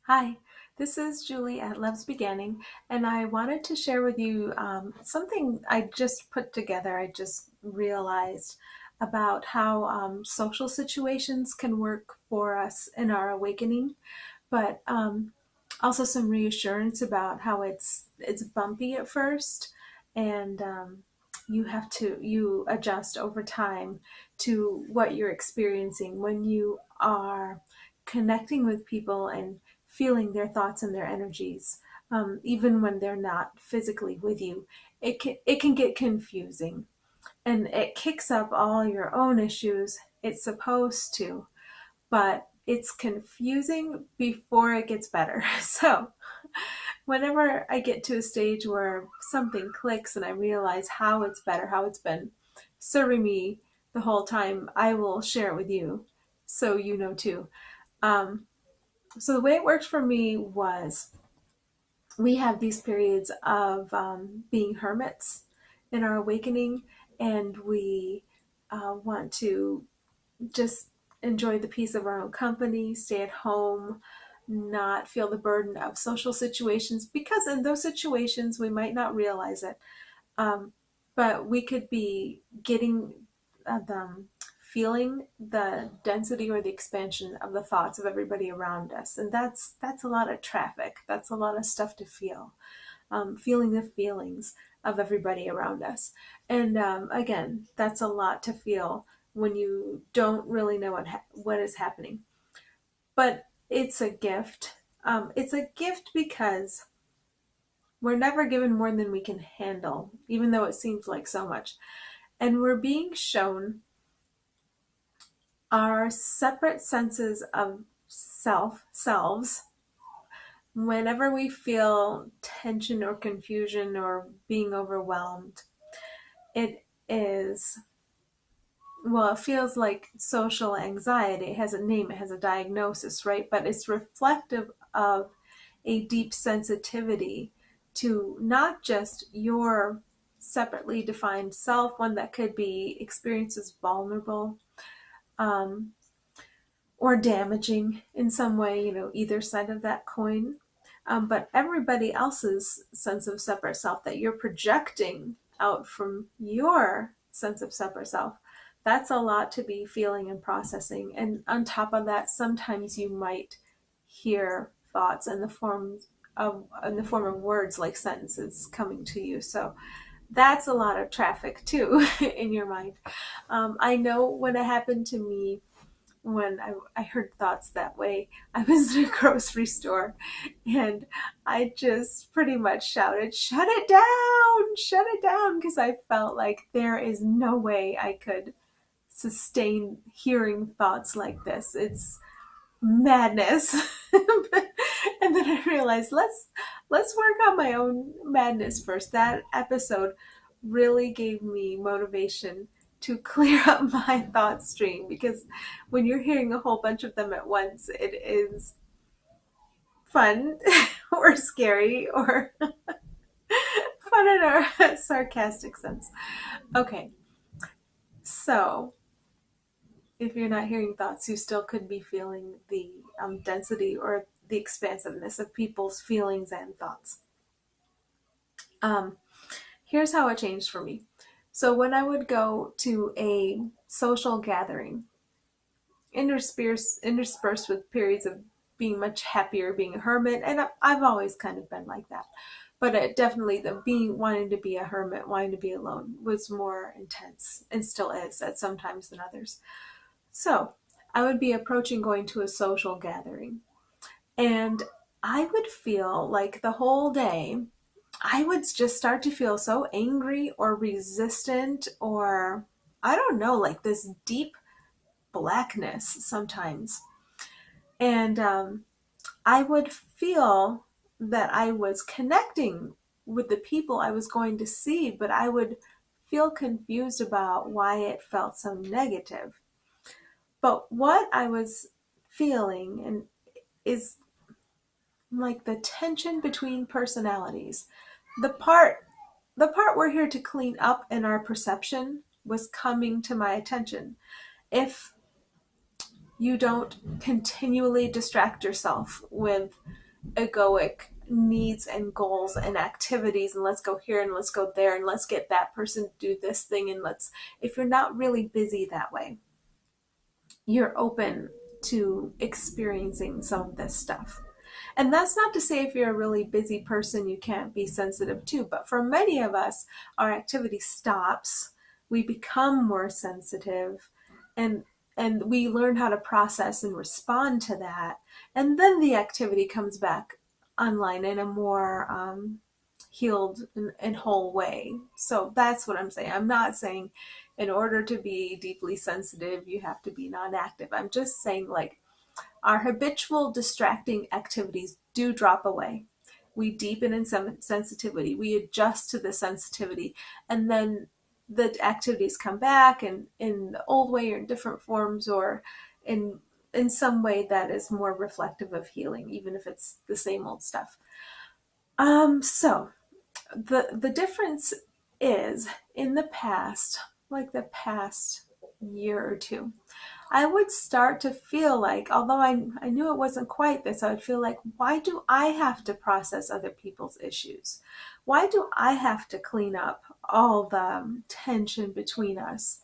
Hi, this is Julie at Love's Beginning, and I wanted to share with you something I just put together. I just realized about how social situations can work for us in our awakening, but also some reassurance about how it's bumpy at first, and you adjust over time to what you're experiencing when you are connecting with people and feeling their thoughts and their energies, even when they're not physically with you. It can get confusing, and it kicks up all your own issues. It's supposed to, but it's confusing before it gets better. So, whenever I get to a stage where something clicks and I realize how it's better, how it's been serving me the whole time, I will share it with you so you know too. Um, so, the way it worked for me was we have these periods of being hermits in our awakening, and we want to just enjoy the peace of our own company, stay at home, not feel the burden of social situations, because in those situations we might not realize it. Um, but we could be getting them feeling the density or the expansion of the thoughts of everybody around us, and that's a lot of traffic. That's a lot of stuff to feel. Feeling the feelings of everybody around us, and again, that's a lot to feel when you don't really know what is happening. But it's a gift. It's a gift because we're never given more than we can handle, even though it seems like so much. And we're being shown our separate senses of selves, whenever we feel tension or confusion or being overwhelmed. It is, well, it feels like social anxiety. It has a name, it has a diagnosis, right? But it's reflective of a deep sensitivity to not just your separately defined self, one that could be experienced as vulnerable, um, or damaging in some way, either side of that coin. But everybody else's sense of separate self that you're projecting out from your sense of separate self, that's a lot to be feeling and processing. And on top of that, sometimes you might hear thoughts in the form of words, like sentences coming to you. So that's a lot of traffic too in your mind. I know when it happened to me, when I heard thoughts that way, I was in a grocery store, and I just pretty much shouted, shut it down, because I felt like there is no way I could sustain hearing thoughts like this. It's madness. And then I realized, let's work on my own madness first. That episode really gave me motivation to clear up my thought stream, because when you're hearing a whole bunch of them at once, it is fun or scary or fun in a sarcastic sense. Okay, so if you're not hearing thoughts, you still could be feeling the density or the expansiveness of people's feelings and thoughts. Um, Here's how it changed for me. So when I would go to a social gathering, interspersed with periods of being much happier, being a hermit, and I've always kind of been like that. But it definitely, the being wanting to be a hermit, wanting to be alone, was more intense, and still is at some times than others. So I would be approaching going to a social gathering, and I would feel like the whole day I would just start to feel so angry or resistant, or I don't know, like this deep blackness sometimes. And I would feel that I was connecting with the people I was going to see, but I would feel confused about why it felt so negative. But what I was feeling and is like the tension between personalities. The part the part we're here to clean up in our perception was coming to my attention. If You don't continually distract yourself with egoic needs and goals and activities, and let's go here and let's go there and let's get that person to do this thing, and let's, if you're not really busy that way, you're open to experiencing some of this stuff. And that's not to say if you're a really busy person, you can't be sensitive too. But for many of us, our activity stops. We become more sensitive, and we learn how to process and respond to that. And then the activity comes back online in a more healed and whole way. So that's what I'm saying. I'm not saying in order to be deeply sensitive, you have to be non-active. I'm just saying, like, our habitual distracting activities do drop away. We deepen in some sensitivity. We adjust to the sensitivity, and then the activities come back in the old way or in different forms, or in some way that is more reflective of healing, even if it's the same old stuff. So the difference is, in the past, like the past year or two, I would start to feel like, although I knew it wasn't quite this, I would feel like, why do I have to process other people's issues? Why do I have to clean up all the tension between us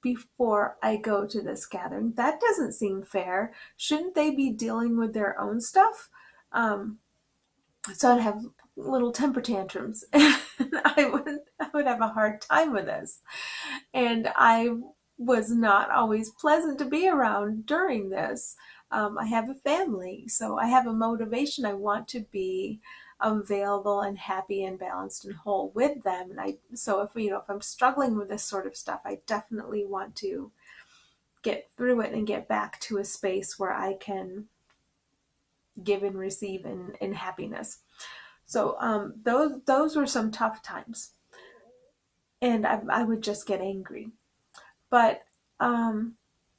before I go to this gathering? That doesn't seem fair. Shouldn't they be dealing with their own stuff? So I'd have little temper tantrums. I would have a hard time with this. And I was not always pleasant to be around during this. I have a family, so I have a motivation. I want to be available and happy and balanced and whole with them. And so if I'm struggling with this sort of stuff, I definitely want to get through it and get back to a space where I can give and receive in happiness. So those were some tough times, and I would just get angry. But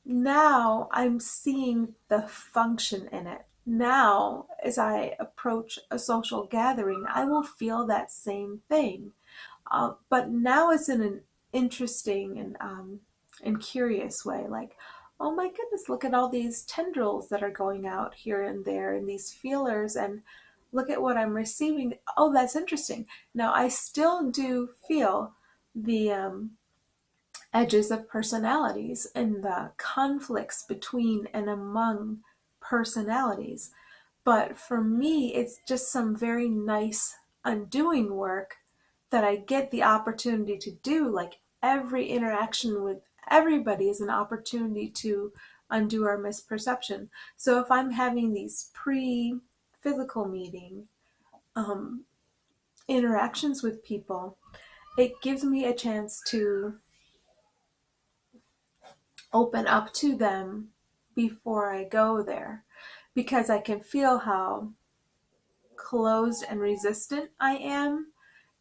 now I'm seeing the function in it. Now, as I approach a social gathering, I will feel that same thing. But now it's in an interesting and curious way. Like, oh my goodness, look at all these tendrils that are going out here and there, and these feelers, and look at what I'm receiving. Oh, that's interesting. Now, I still do feel the edges of personalities and the conflicts between and among personalities. But for me, it's just some very nice undoing work that I get the opportunity to do. Like, every interaction with everybody is an opportunity to undo our misperception. So if I'm having these pre-physical meeting um, interactions with people, it gives me a chance to open up to them before I go there, because I can feel how closed and resistant I am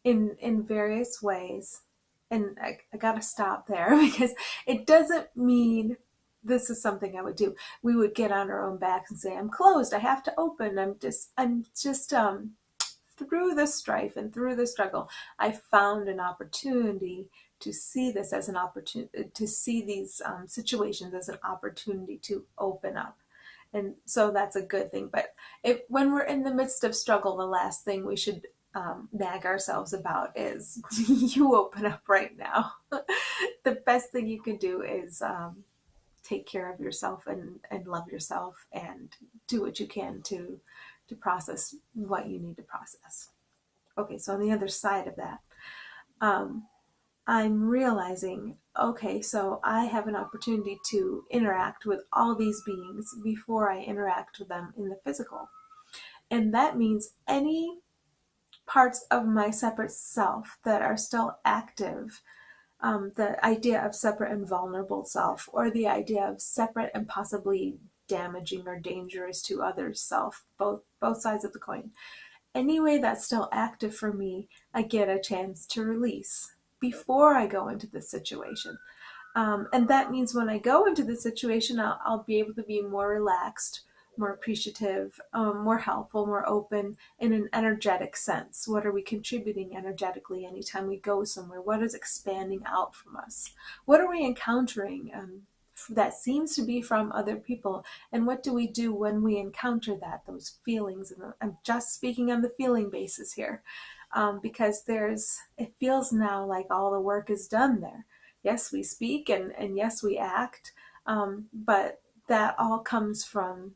in various ways. And I gotta stop there because it doesn't mean this is something I would do. We would get on our own backs and say, I'm closed, I have to open. I'm just through the strife and through the struggle, I found an opportunity to see this as an opportunity, to see these situations as an opportunity to open up. And so that's a good thing. But when we're in the midst of struggle, the last thing we should nag ourselves about is, you open up right now. The best thing you can do is take care of yourself and love yourself and do what you can to process what you need to process. Okay, so on the other side of that, um, I'm realizing, okay, so I have an opportunity to interact with all these beings before I interact with them in the physical. And that means any parts of my separate self that are still active, the idea of separate and vulnerable self, or the idea of separate and possibly damaging or dangerous to others self, both sides of the coin. Any way that's still active for me, I get a chance to release before I go into the situation. And that means when I go into the situation, I'll be able to be more relaxed, more appreciative, more helpful, more open in an energetic sense. What are we contributing energetically anytime we go somewhere? What is expanding out from us? What are we encountering that seems to be from other people. And what do we do when we encounter that, those feelings? And I'm just speaking on the feeling basis here, because it feels now like all the work is done there. Yes, we speak, and yes, we act, but that all comes from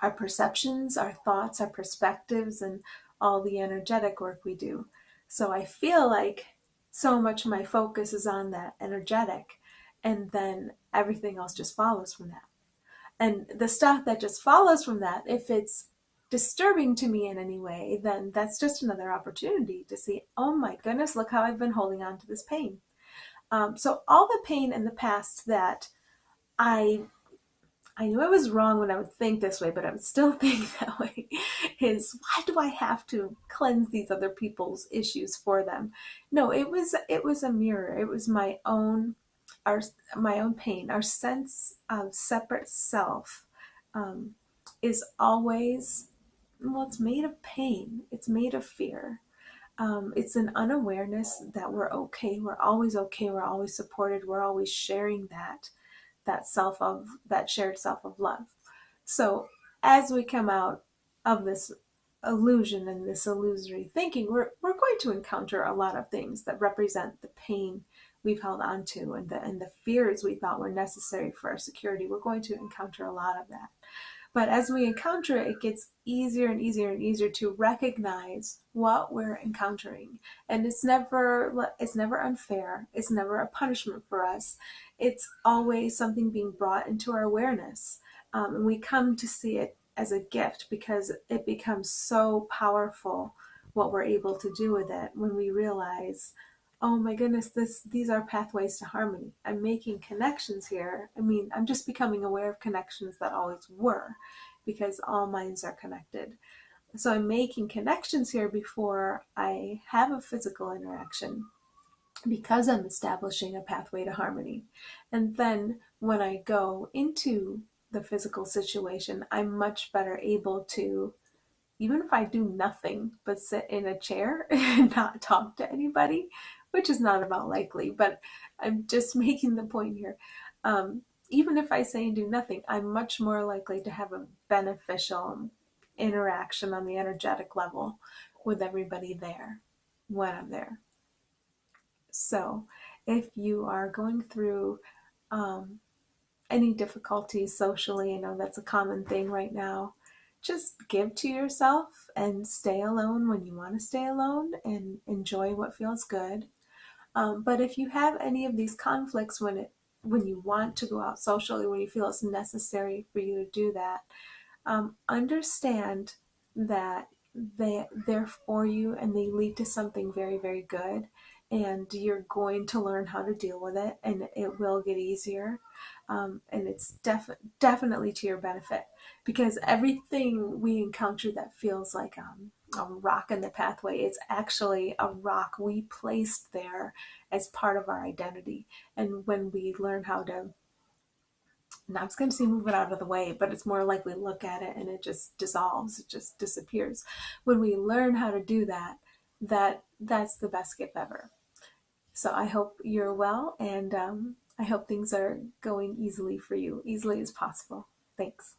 our perceptions, our thoughts, our perspectives, and all the energetic work we do. So I feel like so much of my focus is on that energetic, and then everything else just follows from that. And the stuff that just follows from that, if it's disturbing to me in any way, then that's just another opportunity to see, oh my goodness, look how I've been holding on to this pain. So all the pain in the past that I I knew I was wrong when I would think this way, but I would still think that way, is why do I have to cleanse these other people's issues for them? No, it was a mirror. It was our my own pain. Our sense of separate self um, is always, well, it's made of pain. It's made of fear. It's an unawareness that we're okay. We're always okay. We're always supported. We're always sharing that shared self of love. So as we come out of this illusion and this illusory thinking, we're going to encounter a lot of things that represent the pain we've held on to, and the fears we thought were necessary for our security. We're going to encounter a lot of that. But as we encounter it, it gets easier and easier and easier to recognize what we're encountering. And it's never unfair. It's never a punishment for us. It's always something being brought into our awareness. And we come to see it as a gift because it becomes so powerful what we're able to do with it when we realize, oh my goodness, these are pathways to harmony. I'm making connections here. I mean, I'm just becoming aware of connections that always were, because all minds are connected. So I'm making connections here before I have a physical interaction, because I'm establishing a pathway to harmony. And then when I go into the physical situation, I'm much better able to, even if I do nothing but sit in a chair and not talk to anybody, which is not about likely, but I'm just making the point here. Even if I say and do nothing, I'm much more likely to have a beneficial interaction on the energetic level with everybody there when I'm there. So if you are going through um, any difficulties socially, I know that's a common thing right now. Just give to yourself and stay alone when you want to stay alone and enjoy what feels good. But if you have any of these conflicts when you want to go out socially, when you feel it's necessary for you to do that, understand that they're for you and they lead to something very, very good. And you're going to learn how to deal with it, and it will get easier. And it's definitely to your benefit, because everything we encounter that feels like a rock in the pathway, it's actually a rock we placed there as part of our identity. And when we learn how to, now it's going to seem move it out of the way, but it's more like we look at it and it just dissolves, it just disappears. When we learn how to do that, that's the best gift ever. So I hope you're well, and I hope things are going easily for you, easily as possible. Thanks.